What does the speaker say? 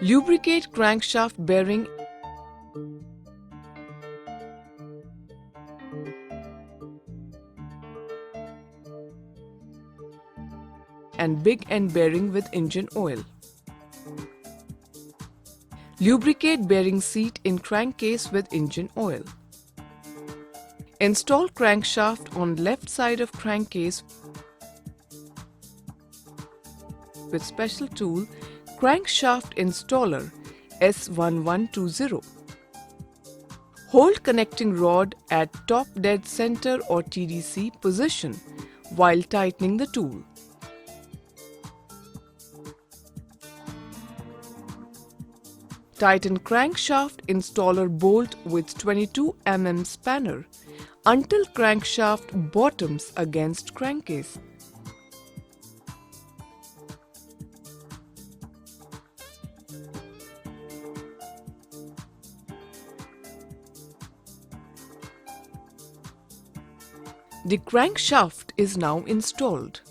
Lubricate crankshaft bearing and big end bearing with engine oil. Lubricate bearing seat in crankcase with engine oil. Install crankshaft on left side of crankcase with special tool Crankshaft Installer S1120. Hold connecting rod at top dead center or TDC position while tightening the tool. Tighten crankshaft installer bolt with 22 mm spanner until crankshaft bottoms against crankcase. The crankshaft is now installed.